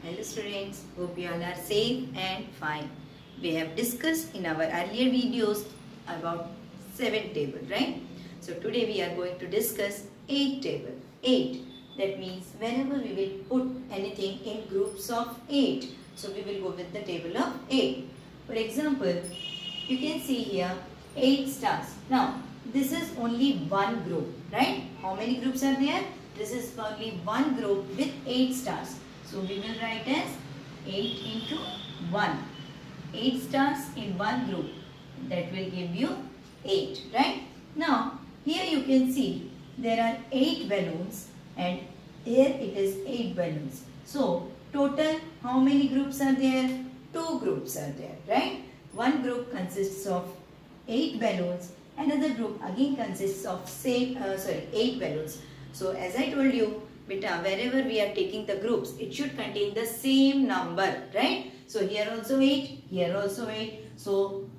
Hello students, hope you all are safe and fine. We have discussed in our earlier videos about 7 table, right? So today we are going to discuss 8 table. 8, that means whenever we will put anything in groups of 8. So we will go with the table of 8. For example, you can see here 8 stars. Now this is only one group, right? How many groups are there? This is only one group with 8 stars. So we will write as 8 into 1. 8 stars in one group. That will give you 8, right? Now here you can see there are 8 balloons and here it is 8 balloons. So total how many groups are there? 2 groups are there, right? One group consists of 8 balloons. Another group again consists of 8 balloons. So as I told you, beta, wherever we are taking the groups, it should contain the same number, right? So here also 8, here also 8. So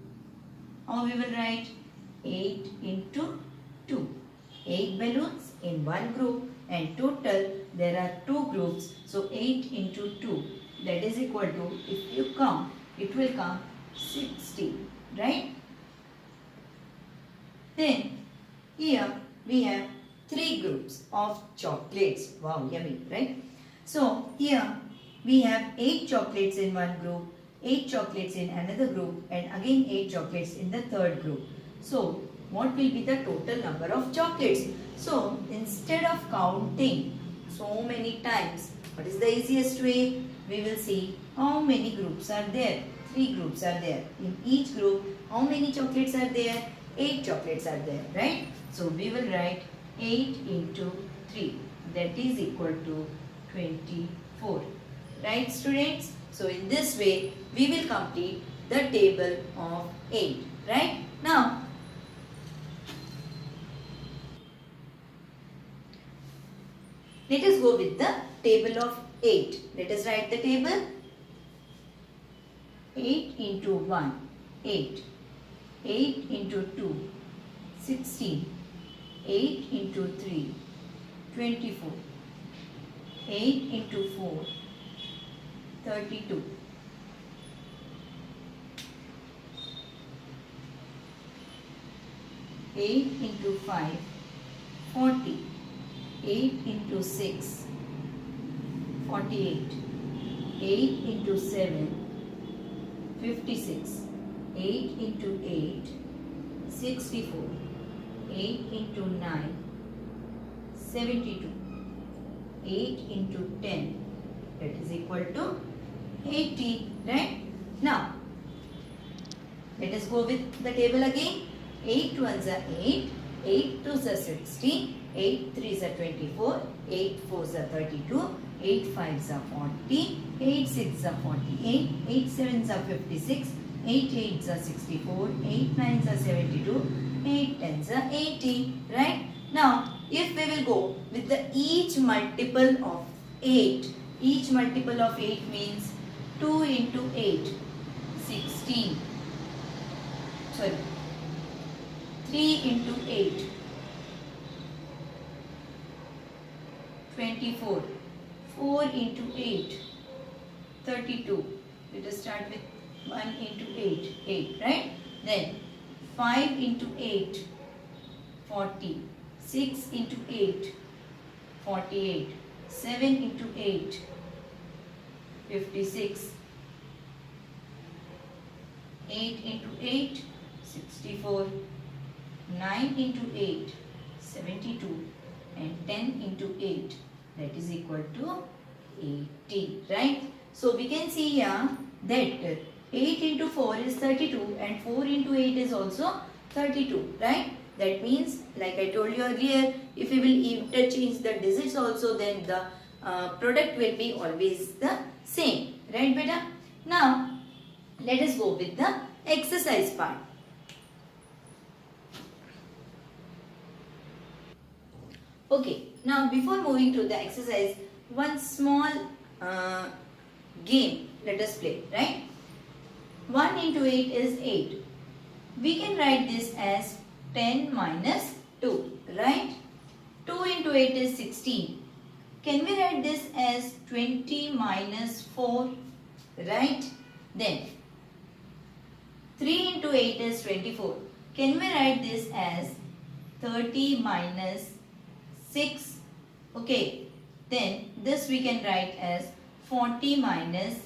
how we will write? 8 into 2. 8 balloons in one group and total there are 2 groups. So 8 into 2, that is equal to, if you count, it will come 60, right? Then here we have 3 groups of chocolates. Wow, yummy, right? So here we have 8 chocolates in one group, 8 chocolates in another group and again 8 chocolates in the third group. So what will be the total number of chocolates? So instead of counting so many times, what is the easiest way? We will see how many groups are there. 3 groups are there. In each group, how many chocolates are there? 8 chocolates are there, right? So we will write 8 into 3, that is equal to 24, right students? So in this way we will complete the table of 8, right? Now let us go with the table of 8. Let us write the table. 8 into 1, 8. 8 into 2, 16. 8 into 3, 24. 8 into 4, 32. 8 into 5, 40. 8 into 6, 48. 8 into 7, 56. 8 into 8, 64. 8 into 9, 72. 8 into 10, that is equal to 80, right? Now let us go with the table again. 8 ones are 8, 8 twos are 16, 8 threes are 24, 8 fours are 32, 8 fives are 40, 8 sixes are 48, 8 sevens are 56, 8 eights are 64, 8 nines are 72, 8 tens are 80, right? Now if we will go with the each multiple of 8, each multiple of 8 means 2 into 8, 16. Sorry, 3 into 8, 24. 4 into 8, 32. Let us start with 1 into 8, 8, right? Then 5 into 8, 40. 6 into 8, 48. 7 into 8, 56. 8 into 8, 64. 9 into 8, 72. And 10 into 8, that is equal to 80, right? So we can see here that 8 into 4 is 32 and 4 into 8 is also 32, right? That means, like I told you earlier, if we will interchange the digits also, then the product will be always the same, right beta? Now let us go with the exercise part. Okay, now before moving to the exercise, one small game let us play, right? 1 into 8 is 8. We can write this as 10 minus 2, right? 2 into 8 is 16. can we write this as 20 minus 4, right? Then 3 into 8 is 24. Can we write this as 30 minus 6? Okay, then this we can write as 40 minus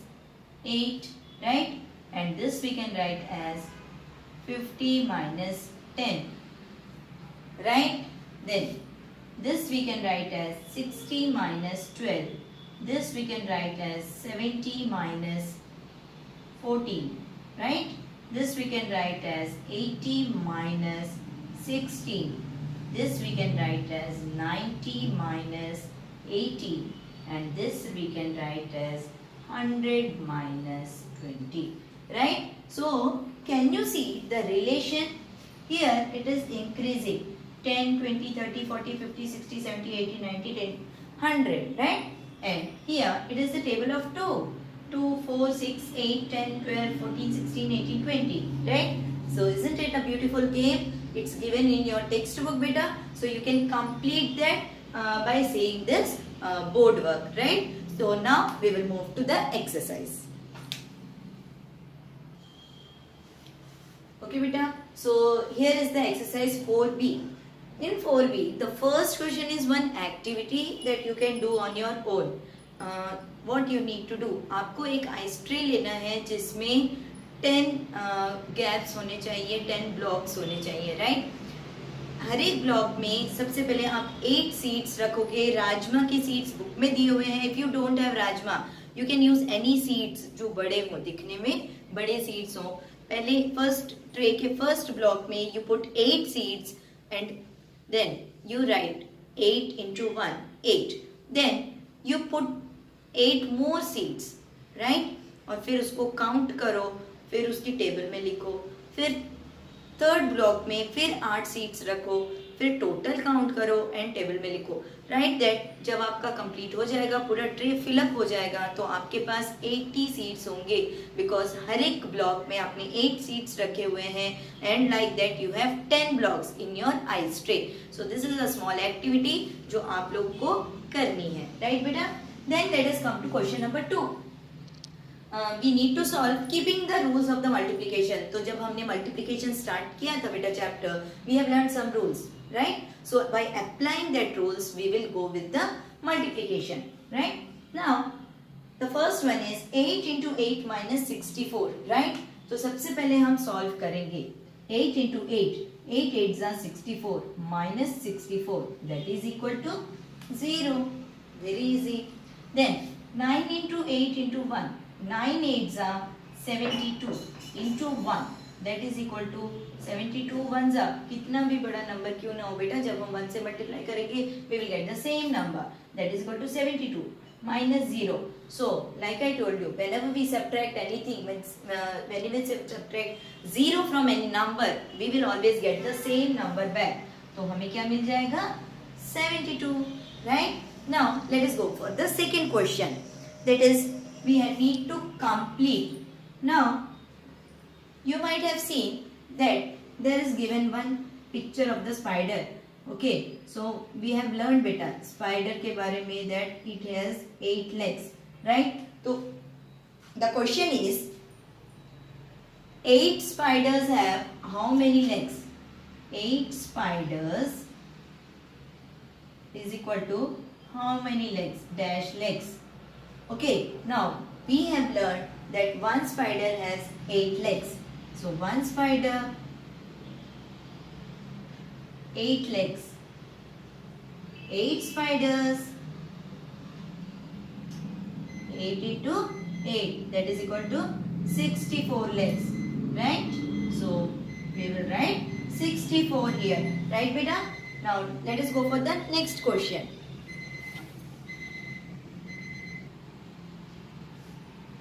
8, right? And this we can write as 50 minus 10, right? Then this we can write as 60 minus 12. This we can write as 70 minus 14, right? This we can write as 80 minus 16. This we can write as 90 minus 80. And this we can write as 100 minus 20, right? So, can you see the relation? Here it is increasing. 10, 20, 30, 40, 50, 60, 70, 80, 90, 10, 100, right? And here it is the table of 2. 2, 4, 6, 8, 10, 12, 14, 16, 18, 20, right? So, isn't it a beautiful game? It's given in your textbook, beta. So, you can complete that by saying this board work, right? So, now we will move to the exercise. Okay, beta. So, here is the exercise 4B. In 4B, the first question is one activity that you can do on your own. What you need to do, आपको एक ice tray लेना है जिसमें 10 gaps होने चाहिए, 10 blocks होने चाहिए, right? हर एक ब्लॉक में सबसे पहले आप 8 सीड्स रखोगे. राजमा की सीड्स बुक में दिए हुए हैं. If you don't have rajma, you can use any seeds जो बड़े हो, दिखने में बड़े सीड्स हो. पहले फर्स्ट ट्रे के फर्स्ट ब्लॉक में you put 8 seeds and then you write 8 into 1, 8. Then you put 8 more seeds, right? और फिर उसको काउंट करो, फिर उसकी टेबल में लिखो. फिर थर्ड ब्लॉक में फिर 8 सीड्स रखो, फिर टोटल काउंट करो एंड टेबल में लिखो. राइट दैट जब आपका कंप्लीट हो जाएगा, पूरा ट्रे फिलअप हो जाएगा, तो आपके पास 80 सीड्स होंगे, बिकॉज हर एक ब्लॉक में आपने 8 सीड्स रखे हुए हैं. And like that you have 10 blocks in your ice tray. So this is a small activity जो आप लोग को करनी है, राइट बेटा? Then let us come to question number 2. we need to solve keeping the rules of the multiplication. तो जब हमने multiplication start किया था बेटा chapter, we have learned some rules, right? So by applying that rules, we will go with the multiplication, right? Now the first one is 8 into 8 minus 64, right? तो सबसे पहले हम solve करेंगे. 8 into 8, 8 8s are 64 minus 64, that is equal to 0. Very easy. Then 9 into 8 into 1. 9 8s are 72 into 1, that is equal to 72 ones are. कितना भी बड़ा number क्यों ना हो बेटा, जब हम 1 से मल्टीप्लाई करेंगे we will get the same number, that is equal to 72 minus 0. So like I told you, whenever we subtract anything, when we subtract 0 from any number, we will always get the same number back. तो हमें क्या मिल जाएगा? 72, right? Now let us go for the second question, that is we need to complete. Now you might have seen that there is given one picture of the spider. Okay, so we have learned beta spider के बारे में that it has 8 legs, right? So the question is 8 spiders have how many legs? 8 spiders is equal to how many legs? Dash legs. Okay, now we have learned that one spider has 8 legs. So one spider, 8 legs. 8 spiders, 8 into 8, that is equal to 64 legs, right? So we will write 64 here, right beta? Now let us go for the next question.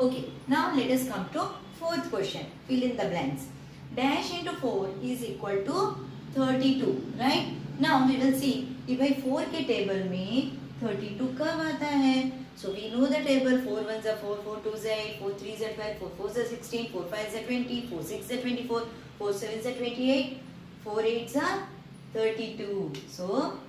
Okay, now let us come to fourth question. Fill in the blanks. Dash into 4 is equal to 32, right? Now we will see कि भाई 4 के table में 32 कब आता है? So we know the table. 4 1s are 4, 4 2s are 8, 4 3s are 12, 4 4s are 16, 4 5s are 20, 4 6s are 24, 4 7s are 28, 4 8s are 32. So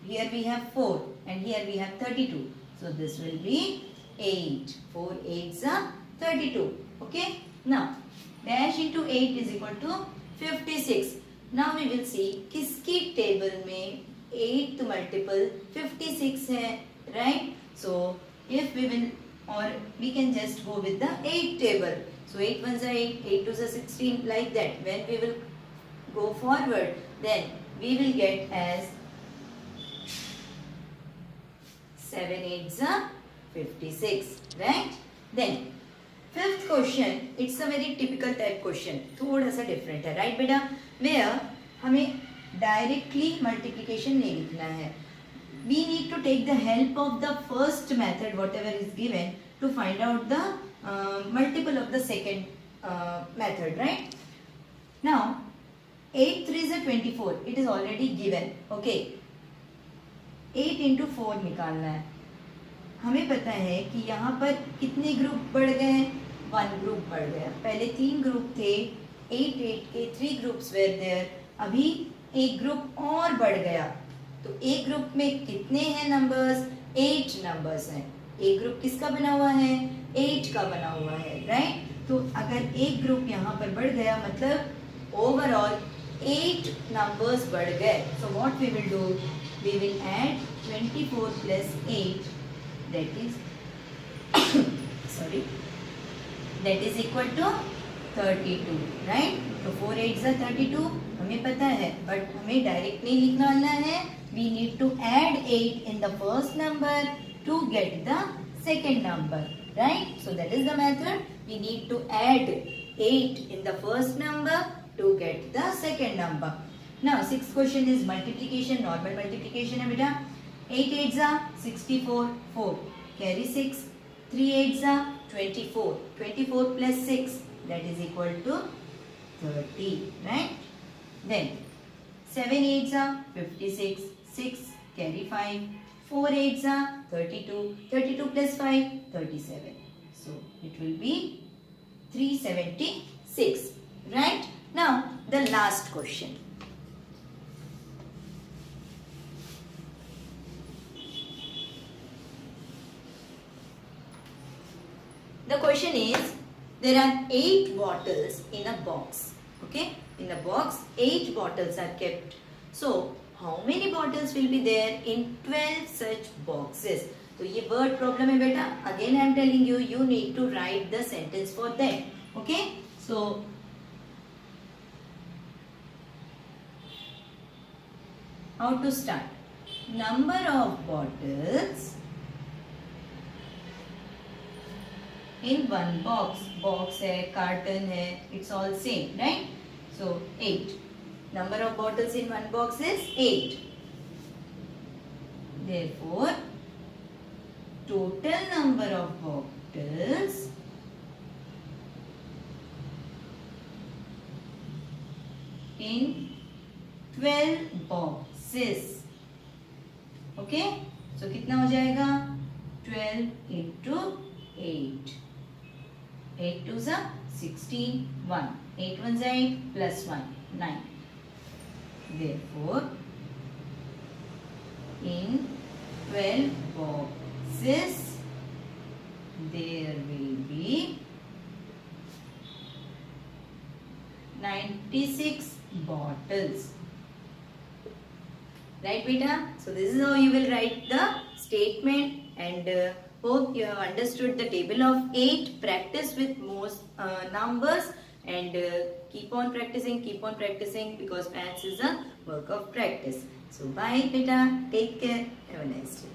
here we have 4 and here we have 32. So this will be 8. 4 8s are 32. Okay. Now dash into 8 is equal to 56. Now we will see किसकी table में 8th multiple 56 है, right? So if we will, or we can just go with the 8 table. So 8 ones are 8, 8 twos are 16, like that. When we will go forward, then we will get as 7 8s are 56, right? Then fifth question, it's a very typical type question, थोड़ा सा different है, right बेटा? Where हमें directly multiplication नहीं लिखना है. We need to take the help of the first method, whatever is given, to find out the multiple of the second method, right? Now 8 3s are 24. It is already given. Okay. 8 into 4 निकालना है. हमें पता है कि यहाँ पर कितने group बढ़ गए? 1 ग्रुप बढ़ गया. पहले 3 ग्रुप थे. 8 8 के 3 ग्रुप्स वेर देयर. अभी एक ग्रुप और बढ़ गया. तो एक ग्रुप में कितने हैं नंबर्स? 8 नंबर्स हैं. एक ग्रुप किसका बना हुआ है? 8 का बना हुआ है, राइट? तो अगर एक ग्रुप यहाँ पर बढ़ गया मतलब ओवरऑल 8 numbers बढ़ गए. So what we will do? We will add 24 plus 8, that is sorry, that is equal to 32, right? तो 4 8s are 32 हमें पता है, but हमें डायरेक्ट नहीं लिखना है. We need to add 8 in the first number to get the second number, right? So that is the method. We need to add 8 in the first number to get the second number. Now sixth question is multiplication, normal multiplication है बेटा. 8 8s are 64, 4 carry 6, 3 8s are 24, 24 plus 6, that is equal to 30, right? Then 7 8s are 56, 6 carry 5, 4 8s are 32, 32 plus 5, 37. So it will be 376, right? Now the last question. The question is, there are 8 bottles in a box. Okay, in a box 8 bottles are kept. So how many bottles will be there in 12 such boxes? तो ये word problem है बेटा. Again I am telling you, you need to write the sentence for that. Okay, so how to start? Number of bottles in one box. Box है, carton है, it's all same, right? So 8. Number of bottles in one box is 8. Therefore, total number of bottles in 12 boxes. Okay? So कितना हो जाएगा? 12 into 8. 8 2s are 16, 1. 8 1s are 8 plus 1, 9. Therefore, in 12 boxes, there will be 96 bottles. Right, beta? So this is how you will write the statement, and hope you have understood the table of 8. Practice with most numbers, and keep on practicing, because maths is a work of practice. So bye beta, take care, have a nice day.